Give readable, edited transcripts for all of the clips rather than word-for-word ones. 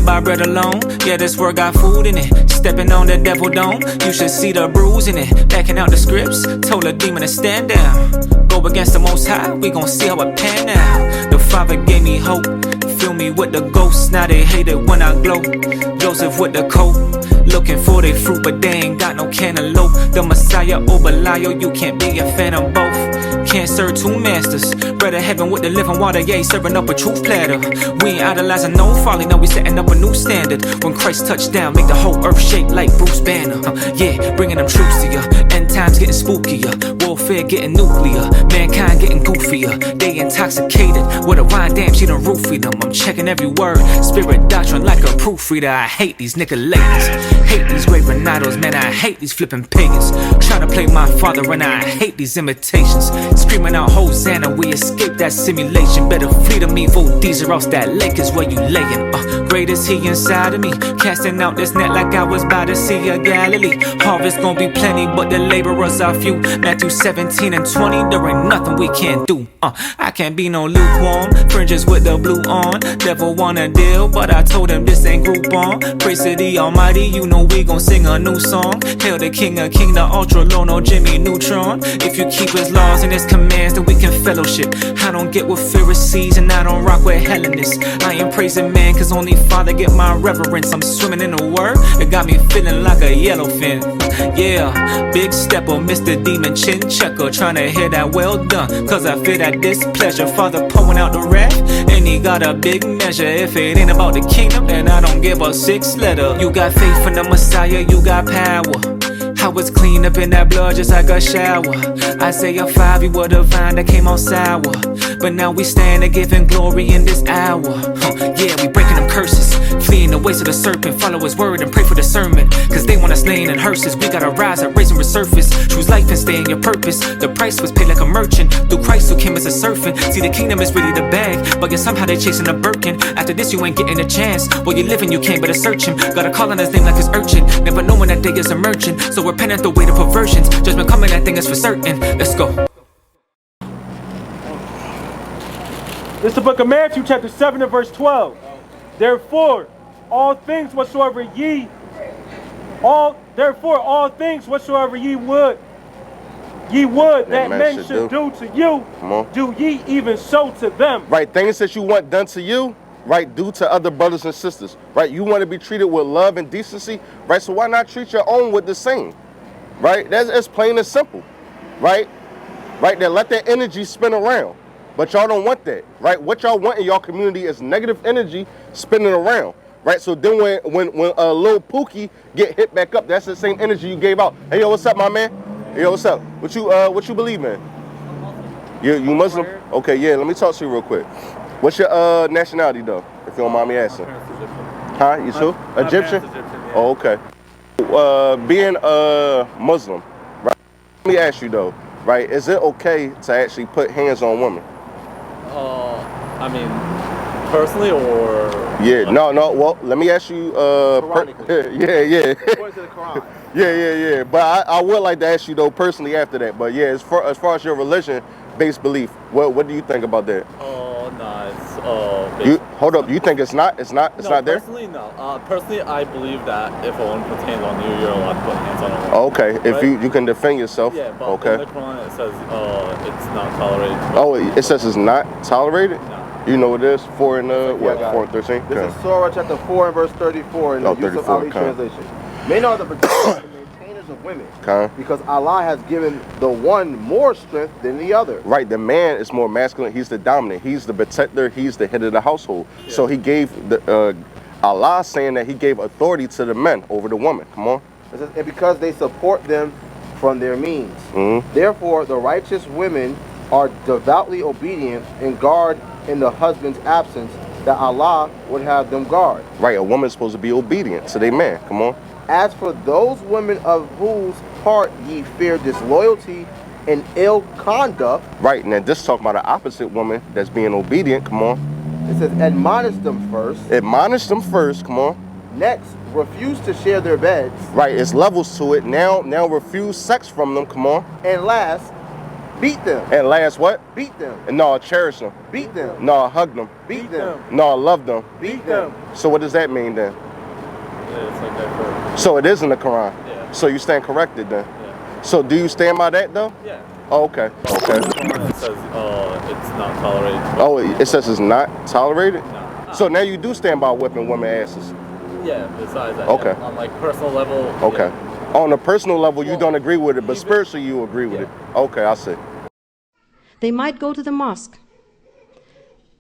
by bread alone. Yeah, this word got food in it. Stepping on the devil dome, you should see the bruise in it. Backing out the scripts, told a demon to stand down. Go against the Most High, we gon' see how it pan out. The Father gave me hope, fill me with the ghosts. Now they hate it when I glow. Joseph with the coat, looking for their fruit, but they ain't got no cantaloupe. The Messiah or Belial, you can't be a fan of both. Can't serve two masters. Bread of heaven with the living water, yeah, serving up a truth platter. We ain't idolizing no folly, now we setting up a new standard. When Christ touched down, make the whole earth shake like Bruce Banner. Yeah, bringing them troops to ya. End times getting spookier, warfare getting nuclear, mankind getting goofier. They intoxicated with a wine, damn, she done roofied them. I'm checking every word, spirit doctrine like a proofreader. I hate these Nicolaitans, hate these raving idols, man, I hate these flipping pagans. Trying to play my father and I hate these imitations. Screaming out Hosanna, we escape that simulation. Better flee to me, vote these or else that lake is where you layin'. Great is he inside of me, casting out this net like I was by the Sea of Galilee. Harvest gon' be plenty, but the laborers are few. Matthew 17 and 20, there ain't nothing we can't do. I can't be no lukewarm, fringes with the blue on. Devil wanna deal, but I told him this ain't Groupon. Praise to the Almighty, you know we gon' sing a new song. Hail the King of King, the ultra low, no Jimmy Neutron. If you keep his laws and his commands, then we can fellowship. I don't get with Pharisees and I don't rock with Hellenists. I ain't praising man, cause only Father get my reverence. I'm swimming in the word, it got me feeling like a yellowfin. Yeah, big stepper, Mr. Demon Chin Checker, trying to hear that well done, cause I feel that displeasure. Father pouring out the wrath, and he got a big measure. If it ain't about the kingdom, then I don't give a six letter. You got faith in the Messiah, you got power. I was clean up in that blood just like a shower. Isaiah 5, you were the vine that came out sour, but now we stand to giving glory in this hour. Yeah, we breaking them curses, fleeing the ways of the serpent. Follow his word and pray for discernment, cause they want us laying in hearses. We gotta rise up, raise and resurface. Choose life and stay in your purpose. The price was paid like a merchant, through Christ who came as a servant. See, the kingdom is really the bag, but yet somehow they chasing a Birkin. After this you ain't getting a chance, while you living you can't better search him. Gotta call on his name like his urchin, never knowing that day is emerging. So repent at the weight of perversions, judgment coming, that thing is for certain. Let's go. This is the book of Matthew chapter 7 and verse 12. Therefore, all things whatsoever ye would that men should do to you, do ye even so to them. Right, things that you want done to you, right, do to other brothers and sisters. Right, you want to be treated with love and decency, right? So why not treat your own with the same? Right, that's plain and simple. Right, then let that energy spin around. But y'all don't want that, right? What y'all want in y'all community is negative energy spinning around, right? So then when a little Pookie get hit back up, that's the same energy you gave out. Hey, yo, what's up, my man? Hey, yo, what's up? What you believe in? You Muslim? Okay, yeah, let me talk to you real quick. What's your nationality, though, if you don't mind me asking? Huh? You too? Egyptian? Oh, okay. Being a Muslim, right? Let me ask you, though, right? Is it okay to actually put hands on women? I mean, personally, or? Yeah, no, well, let me ask you, yeah. According to the Quran. Yeah. But I would like to ask you, though, personally after that. But yeah, as far as your religion-based belief, what do you think about that? Hold up, you think it's not there? Personally, no. Personally, I believe that if a woman puts hands on you, you're allowed to put hands on a woman. Okay, right? If you can defend yourself. Yeah, but okay. in the Quran it says it's not tolerated. Oh, it says it's not tolerated? No. You know what it is? 4 and 13? This is Surah chapter 4 and verse 34 in the Yusuf Ali translation. Many are the protectors and maintainers of women, because Allah has given the one more strength than the other. Right, the man is more masculine. He's the dominant. He's the protector. He's the head of the household. Yeah. So he gave Allah saying that he gave authority to the men over the woman. Come on. It says, and because they support them from their means. Therefore, the righteous women are devoutly obedient and guard in the husband's absence that Allah would have them guard. Right, a woman's supposed to be obedient to their man. Come on. As for those women of whose part ye fear disloyalty and ill conduct. Right, and then this talking about the opposite woman that's being obedient. Come on. It says, admonish them first. Admonish them first. Come on. Next, refuse to share their beds. Right, it's levels to it. Now refuse sex from them. Come on. And last, Beat them. And last what? Beat them. And no, cherish them. Beat them. No, hug them. Beat them. No, love them. Beat them. So what does that mean then? Yeah, it's like that for. So it is in the Quran. Yeah. So you stand corrected then. Yeah. So do you stand by that though? Yeah. Oh, okay. Okay. It says, it's not tolerated. Oh, it says it's not tolerated? No. So now you do stand by whipping women asses. Yeah, besides that. Okay. Yeah, on like personal level. Okay. Yeah. On a personal level, you Well, don't agree with it, but even- spiritually you agree with it. Okay, I see. They might go to the mosque.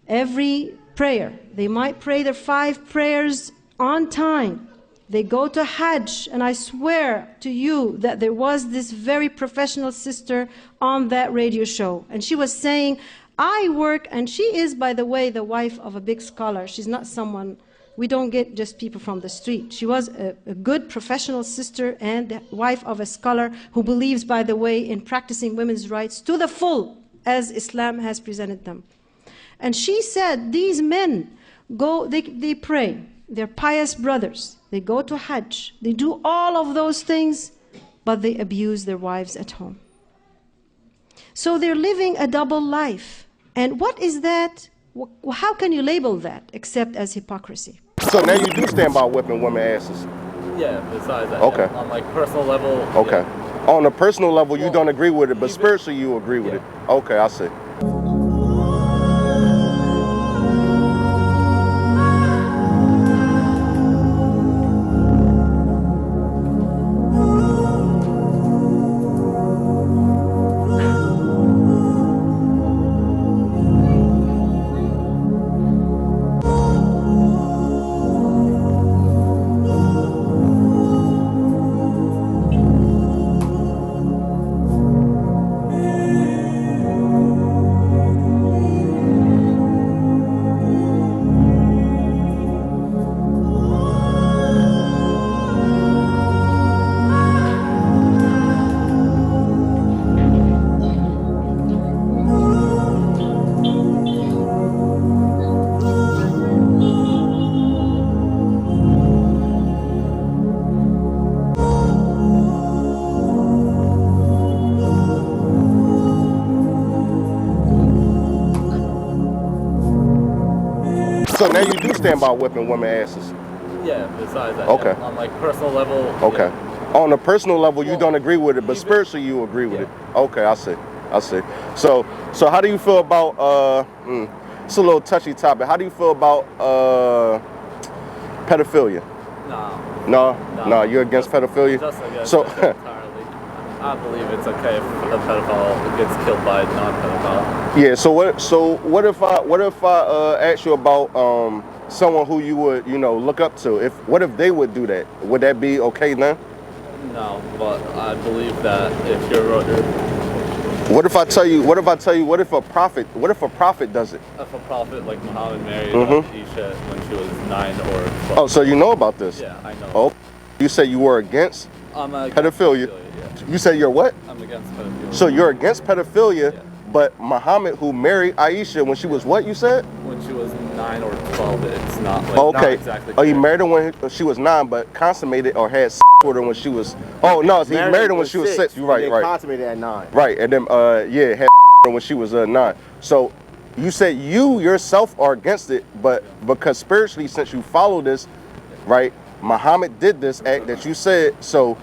Every prayer, they might pray their 5 prayers on time. They go to Hajj, and I swear to you that there was this very professional sister on that radio show, and she was saying, I work, and she is, by the way, the wife of a big scholar. She's not someone, we don't get just people from the street. She was a good professional sister and the wife of a scholar who believes, by the way, in practicing women's rights to the full, as Islam has presented them. And she said, these men go, they pray, they're pious brothers, they go to Hajj, they do all of those things, but they abuse their wives at home. So they're living a double life. And what is that? How can you label that except as hypocrisy? So now you do stand by whipping women asses. Yeah, besides that. Okay. Yeah, on like personal level. Okay. Yeah. On a personal level, you Well, don't agree with it, but even- spiritually you agree with Yeah. it. Okay, I see. So now you do stand by whipping women asses. Yeah, besides that. Okay. Yeah, on like personal level. Okay. Yeah. On a personal level, you Well, don't agree with it, but even- spiritually you agree with Yeah. it. Okay, I see. I see. So how do you feel about it's a little touchy topic. How do you feel about pedophilia? No. No, you're against pedophilia? Just against So it entirely. I believe it's okay if a pedophile gets killed by a non-pedophile. yeah, so what if I ask you about someone who you would, look up to? What if they would do that? Would that be okay then? No, but I believe that if you're What if a prophet does it? if a prophet like Muhammad married Mhm. Isha when she was 9 or 12. Oh, so you know about this? Yeah, I know. Oh, you say you were against I'm against pedophilia. Yeah. You say you're what? I'm against pedophilia. So you're against pedophilia, Yeah. but Muhammad, who married Aisha when she was what, you said? When she was 9 or 12, it's not like Okay. not exactly. Oh, he clear. married her when she was 9, but consummated or had sex with her when she was. Oh no, he married her when she was 6. You're right, and right, consummated at 9. right. And then had her when she was 9. So you said you yourself are against it, but because spiritually, since you follow this, right? Muhammad did this act that you said. So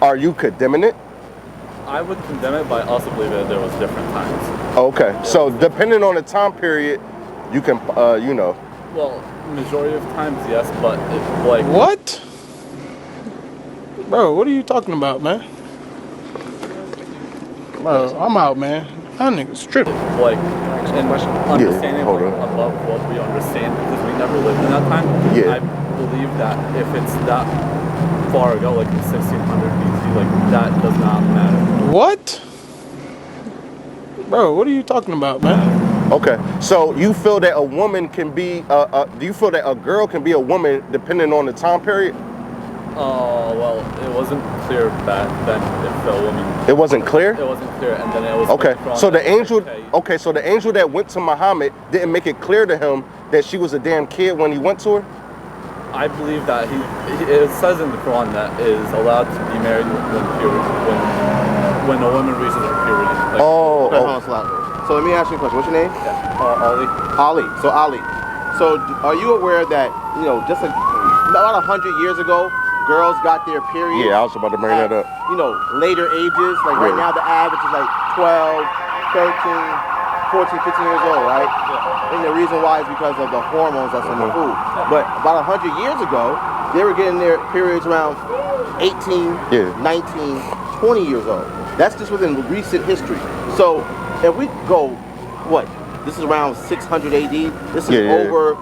are you condemning it? I would condemn it, but I also believe that there was different times. Okay. So depending on the time period, you can, Well, majority of times, yes, but like What? Bro, what are you talking about, man? Bro, I'm out, man. That nigga's tripping. like and understanding hold like, on. above what we understand because we never lived in that time. Yeah. I believe that if it's that far ago, like in 1600 BC, like that does not matter. What? Bro, what are you talking about, man? Okay, so you feel that a woman can be, do you feel that a girl can be a woman depending on the time period? Well, it wasn't clear back then if a woman. It wasn't clear? It wasn't clear, and then it was. Okay, withdrawn so the that, angel, okay, so the angel that went to Muhammad didn't make it clear to him that she was a damn kid when he went to her? I believe that it says in the Quran that is allowed to be married when a woman reaches her puberty. Like, Okay, hold on, Slack. So let me ask you a question. What's your name? Ollie. Ali. So Ali. So are you aware that, you know, just about 100 years ago, girls got their period? Yeah, I was about to bring that up. You know, later ages. Like right now, the average is like 12, 13, 14, 15 years old, right? Yeah. And the reason why is because of the hormones that's in the food. But about 100 years ago, they were getting their periods around 18, 19, 20 years old. That's just within recent history. So if we go, what? This is around 600 AD. This is over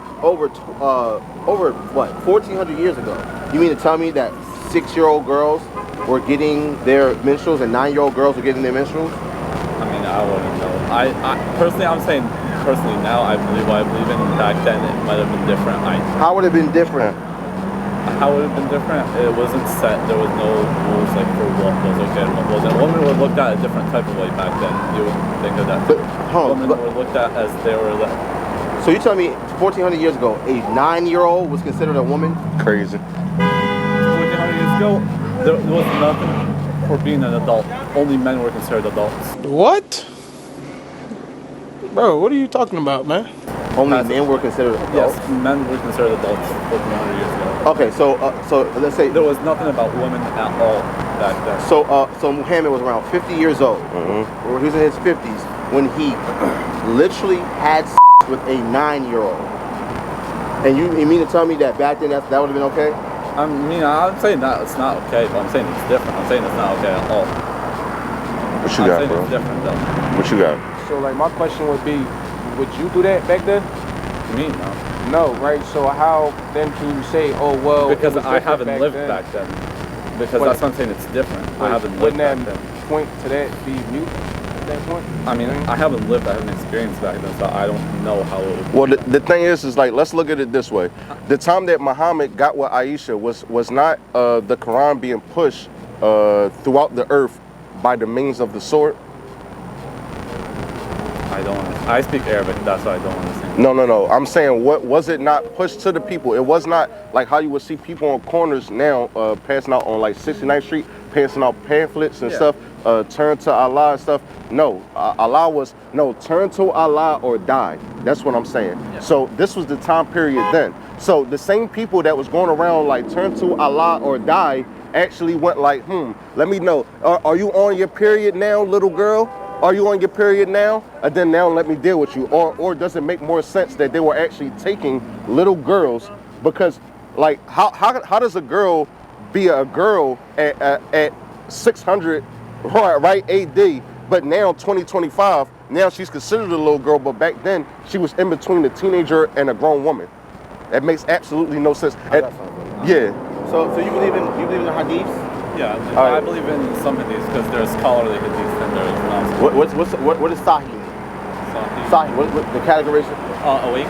what? 1400 years ago. You mean to tell me that 6-year-old girls were getting their menstruals and 9-year-old girls were getting their menstruals? I mean, I wouldn't know. I personally, I'm saying personally now, I believe what I believe in. Back then, it might have been different. How would it have been different? How would it have been different? It wasn't set. There was no rules like for what was okay and what wasn't. Women were looked at a different type of way back then. You would think of that. Women were looked at as they were. So you tell me 1400 years ago, a 9-year-old was considered a woman? Crazy. 1400 years ago, there was nothing for being an adult. Only men were considered adults. What? Bro, what are you talking about, man? Only men were considered adults? Yes, men were considered adults 1400 years ago. Okay, so let's say there was nothing about women at all back then. So Muhammad was around 50 years old. Or he was in his 50s when he literally had sex with a 9-year-old. And you mean to tell me that back then that would have been okay? I mean, I'm saying that it's not okay, but I'm saying it's different. I'm saying it's not okay at all. What you got, bro? It's different though. What you got? So like my question would be, would you do that back then? Me, no. No, right? So how then can you say, oh well? Because I haven't lived back then. Because that's what I'm saying. It's different. I haven't lived back then. Point to that be mute at that point? I mean, I haven't lived. I haven't experienced back then, so I don't know how it would. Well, the thing is like, let's look at it this way. The time that Muhammad got with Aisha was not the Quran being pushed throughout the earth by the means of the sword. I speak Arabic, that's why I don't understand. No. I'm saying, what was it not pushed to the people? It was not like how you would see people on corners now passing out on like 69th Street, passing out pamphlets and stuff, turn to Allah and stuff. No, Allah was, no, turn to Allah or die. That's what I'm saying. Yeah. So this was the time period then. So the same people that was going around like turn to Allah or die actually went like, let me know. Are you on your period now, little girl? Are you on your period now? And then now let me deal with you. Or does it make more sense that they were actually taking little girls? Because like how does a girl be a girl at 600 right AD, but now 2025, now she's considered a little girl, but back then she was in between a teenager and a grown woman. That makes absolutely no sense. Yeah. So you believe in the Hadiths? Yeah, I believe in some Hadiths because there's scholarly Hadiths and there's not. What is Sahih mean? Sahih. What the categorization? Awake.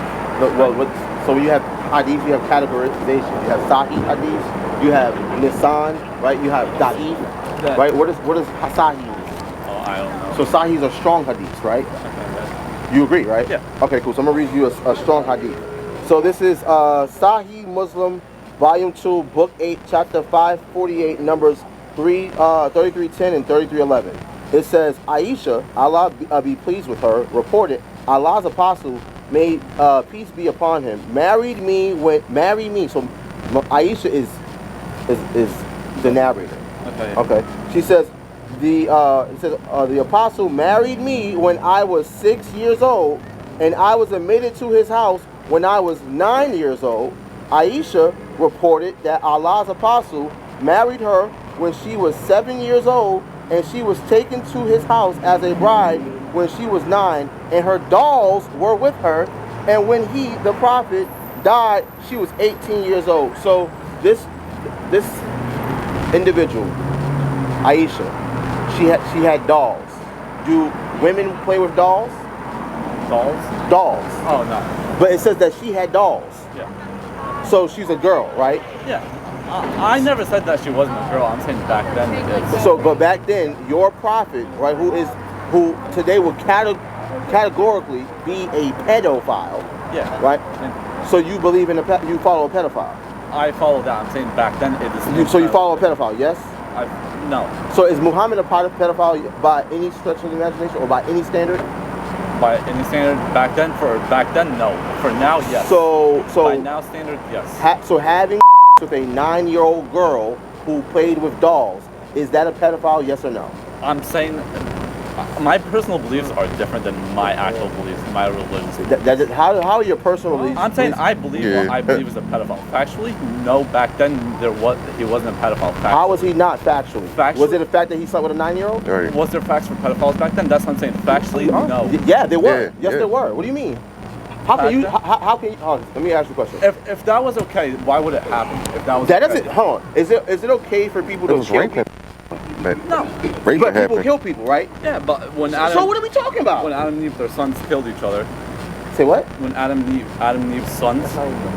So you have Hadith, you have categorization. You have Sahih Hadith, you have Nisan, right? You have Da'if, right? What is Sahih mean? Oh, I don't know. So Sahihs are strong Hadiths, right? Okay. You agree, right? Yeah. Okay, cool. So I'm gonna read you a strong Hadith. So this is Sahih Muslim, Volume 2, Book 8, Chapter 548, Numbers 3310 and 3311. It says, Aisha, Allah be pleased with her, reported, Allah's apostle, may peace be upon him, married me. So Aisha is the narrator. Okay. She says, the apostle married me when I was 6 years old, and I was admitted to his house when I was 9 years old. Aisha reported that Allah's apostle married her when she was 7 years old, and she was taken to his house as a bride when she was 9, and her dolls were with her, and when he, the prophet, died, she was 18 years old. So this individual, Aisha, she had dolls. Do women play with dolls? Dolls? Dolls. Oh, no. But it says that she had dolls. Yeah. So she's a girl, right? Yeah. I never said that she wasn't a girl. I'm saying back then it is. So, but back then, your prophet, right, who today would categorically be a pedophile. Yeah. Right. So you believe in you follow a pedophile. I follow that. I'm saying back then it is. So you follow a pedophile, yes? No. So is Muhammad a pedophile by any stretch of the imagination or by any standard? By any standard back then, no. For now, yes. So by now standard, yes. So having with a 9-year-old girl who played with dolls, is that a pedophile? Yes or no? I'm saying my personal beliefs are different than my actual beliefs, my religious beliefs. How are your personal beliefs? I'm saying I believe what I believe is a pedophile. Factually, no. Back then, he wasn't a pedophile. Factually. How was he not factually? Was it the fact that he slept with a 9-year-old? Right. Was there facts for pedophiles back then? That's what I'm saying. Factually, no. Yeah, there were. Yeah, yes, there were. What do you mean? How can you? How can you? Let me ask you a question. If that was okay, why would it happen? If that was that okay? doesn't. Hold on. Is it okay for people to kill people? No. But people kill people, right? Yeah, but when Adam. So what are we talking about? When Adam and Eve, their sons killed each other. Say what? When Adam and Eve's sons.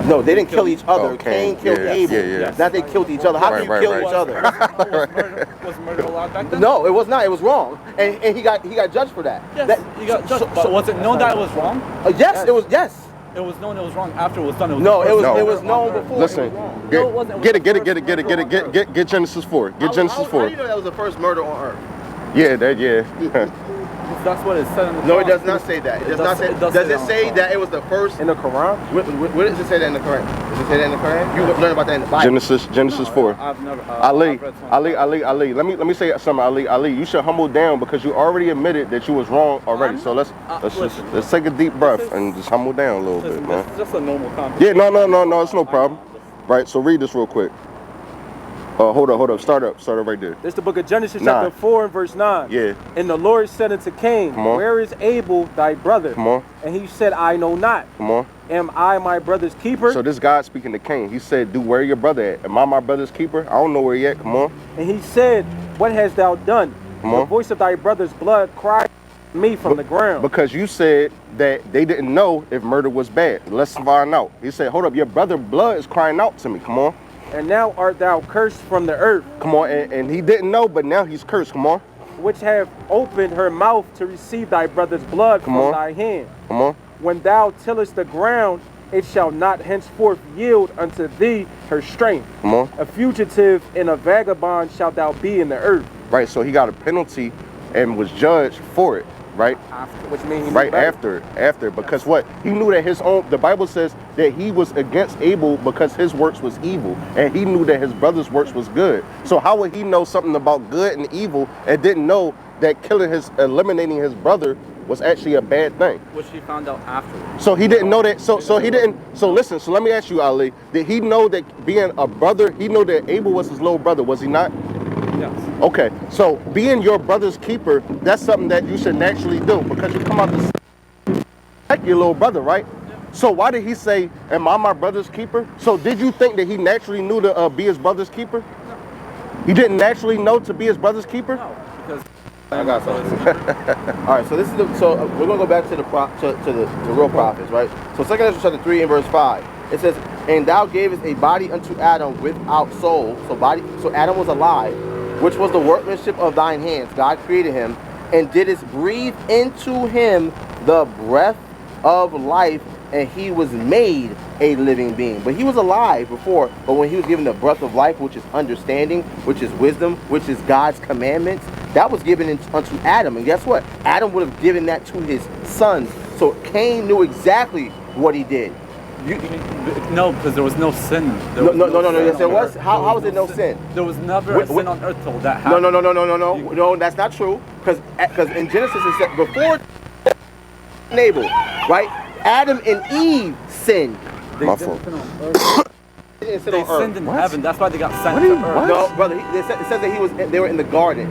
No, they didn't kill each other. Oh, Cain killed Abel. Yes. Not they killed each other. How can you kill each other? Was murder allowed back then? No, it was not. It was wrong, and he got judged for that. Yes, he got judged. But was it known that it was wrong? Yes, it was. Yes. It was known it was wrong after it was done. It was known before. Listen, get it. Get Genesis 4. Get Genesis 4. How do you know that was the first murder on earth? Yeah. That's what it said in the Quran. No, it does not say that. It does not say. Does it say that it was the first in the Quran? Where does it say that in the Quran? Does it say that in the Quran? You learn about that in the Bible. Genesis 4. I've never. Ali. Let me say something, Ali. You should humble down because you already admitted that you was wrong already. So let's take a deep breath and just humble down a little bit, man. It's just a normal conversation. Yeah, no, it's no problem. Right. So read this real quick. Hold up. Start up right there. This is the book of Genesis chapter 4 and verse 9. Yeah. And the Lord said unto Cain, where is Abel thy brother? Come on. And he said, I know not. Come on. Am I my brother's keeper? So this God speaking to Cain, he said, dude, where your brother at? Am I my brother's keeper? I don't know where he at. Come on. And he said, what hast thou done? Come on. The voice of thy brother's blood cried me from the ground. Because you said that they didn't know if murder was bad. Let's find out. He said, hold up, your brother's blood is crying out to me. Come on. And now art thou cursed from the earth. Come on, and he didn't know, but now he's cursed. Come on. Which have opened her mouth to receive thy brother's blood from thy hand. Come on. When thou tillest the ground, it shall not henceforth yield unto thee her strength. Come on. A fugitive and a vagabond shalt thou be in the earth. Right, so he got a penalty and was judged for it, right? Which means right after, because what? He knew that the Bible says that he was against Abel because his works was evil, and he knew that his brother's works was good. So how would he know something about good and evil and didn't know that eliminating his brother was actually a bad thing? Which he found out afterwards. So he didn't know that. So he didn't. So listen. So let me ask you, Ali. Did he know that being a brother? He knew that Abel was his little brother. Was he not? Yes. Okay. So being your brother's keeper, that's something that you should naturally do because you come out to protect your little brother, right? So why did he say, "Am I my brother's keeper?" So did you think that he naturally knew to be his brother's keeper? No. He didn't naturally know to be his brother's keeper? No, because I got something. All right, so this is we're gonna go back to the real prophets, right? So 2 Ezra chapter 3 and verse 5. It says, "And thou gavest a body unto Adam without soul." So Adam was alive, which was the workmanship of thine hands. God created him, and didst breathe into him the breath of life, and he was made a living being. But he was alive before, but when he was given the breath of life, which is understanding, which is wisdom, which is God's commandments, that was given unto Adam. And guess what? Adam would have given that to his sons. So Cain knew exactly what he did. No, because there was no sin. No. Yes, there was. How was it no sin? There was never a sin on earth till that happened. No, that's not true. Because in Genesis it said before Abel, right? Adam and Eve sinned. They didn't sin on earth. They sinned in heaven. That's why they got sent to earth. No, brother. It says that they were in the garden.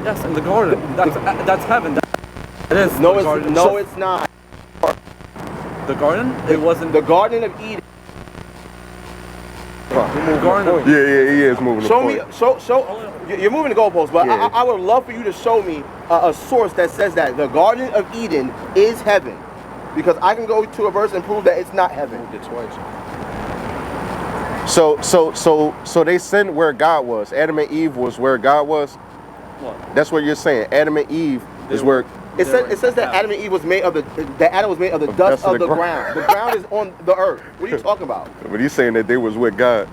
Yes, in the garden. That's heaven. It is. No, it's not. The garden? It wasn't the Garden of Eden. The Garden of Eden. Yeah, he is moving. You're moving the goalposts, but yeah. I would love for you to show me a source that says that the Garden of Eden is heaven, because I can go to a verse and prove that it's not heaven. So they sinned where God was. Adam and Eve was where God was. What? That's what you're saying. Adam and Eve is where. It says that Adam and Eve was made of the dust of the ground. The ground is on the earth. What are you talking about? But he's saying that they was with God.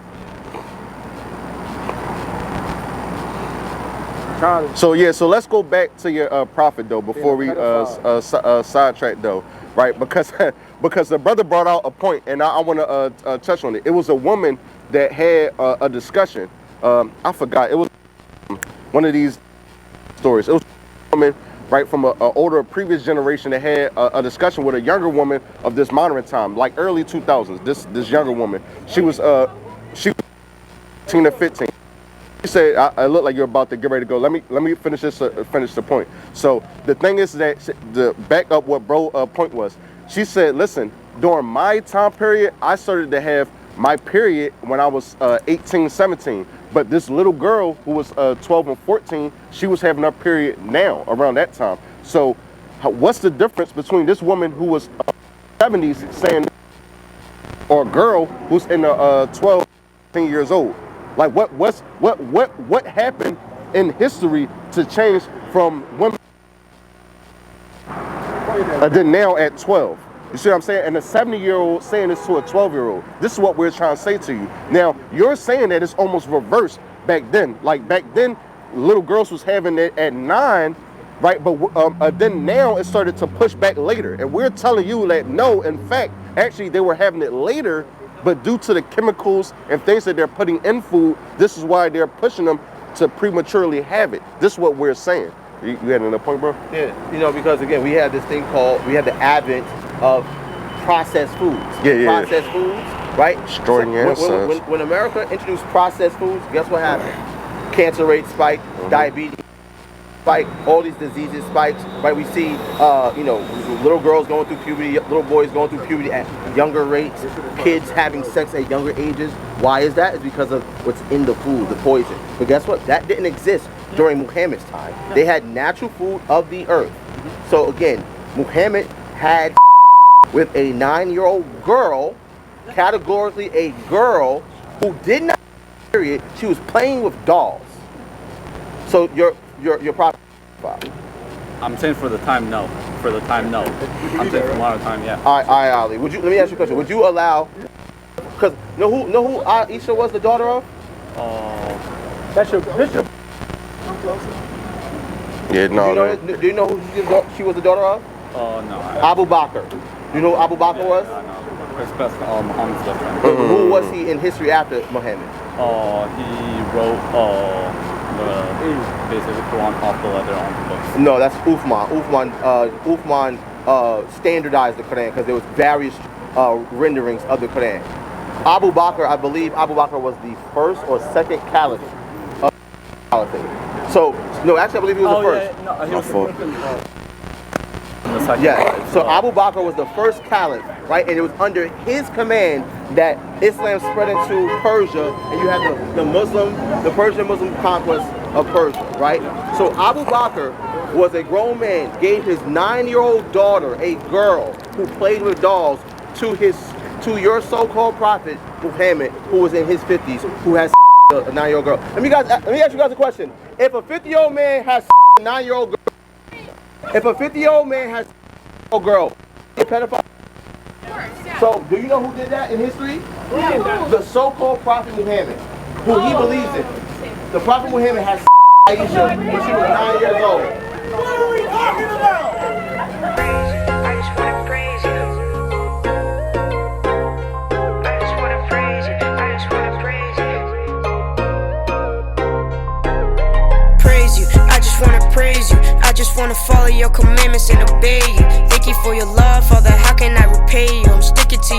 So yeah, so let's go back to your prophet though before we sidetrack though, right? Because because the brother brought out a point, and I want to touch on it. It was a woman that had a discussion. I forgot. It was one of these stories. It was a woman, right, from an older previous generation that had a discussion with a younger woman of this modern time, like early 2000s. This younger woman, she was 14 or 15. She said, "I look like you're about to get ready to go. Let me finish this. Finish the point." So the thing is that the back up what bro point was. She said, "Listen, during my time period, I started to have my period when I was 18, 17. But this little girl who was 12 and 14, she was having her period now around that time. So what's the difference between this woman who was 70s saying, or a girl who's in the 12, 13 years old? Like what happened in history to change from women then now at 12? You see what I'm saying? And a 70-year-old saying this to a 12-year-old. This is what we're trying to say to you. Now, you're saying that it's almost reversed back then. Like back then, little girls was having it at 9, right? But then now it started to push back later. And we're telling you that no, in fact, actually they were having it later, but due to the chemicals and things that they're putting in food, this is why they're pushing them to prematurely have it. This is what we're saying. You had another point, bro? Yeah, you know, because again, we had this thing called, we had the advent of processed foods. Processed foods, right? So when America introduced processed foods, guess what happened? Cancer rates spiked, diabetes spiked, all these diseases spiked, right? We see, you know, little girls going through puberty, little boys going through puberty at younger rates, kids having sex at younger ages. Why is that? It's because of what's in the food, the poison. But guess what? That didn't exist during Muhammad's time. They had natural food of the earth. So again, Muhammad had with a 9-year-old girl, categorically a girl who did not have a period. She was playing with dolls. So your prophet. I'm saying for the time, no. For the time, no. I'm saying for modern time, yeah. All right, Ali. Let me ask you a question. Would you allow? Because know who Aisha was the daughter of? That's your bishop. Yeah, no. Do you know who she was the daughter of? No. Abu Bakr. Do you know who Abu Bakr was? No. It's best Muhammad's best friend. Who was he in history after Muhammad? He wrote basically the Quran off the leather on the books. No, that's Uthman. Uthman standardized the Quran because there was various renderings of the Quran. Abu Bakr, I believe Abu Bakr was the first or second caliph of the caliphate. So, no, actually I believe he was the first. Yeah, no, he was the second. Yeah, so Abu Bakr was the first caliph, right? And it was under his command that Islam spread into Persia, and you had the Persian Muslim conquest of Persia, right? So Abu Bakr was a grown man, gave his 9-year-old daughter, a girl who played with dolls, to your so-called prophet Muhammad, who was in his 50s, who has a 9-year-old girl. Let me ask you guys a question. If a 50-year-old man has a 9-year-old girl, if a 50-year-old man has a girl, is he a pedophile? So, do you know who did that in history? The so-called prophet Muhammad, who he believes in. The prophet Muhammad has Aisha when she was 9 years old. What are we talking about? I just want to praise you. I just want to praise you. I just want to praise you. Praise you. I just want to praise you. I just want to follow your commandments and obey you. Thank you for your love, Father. How can I repay you? I'm sticking to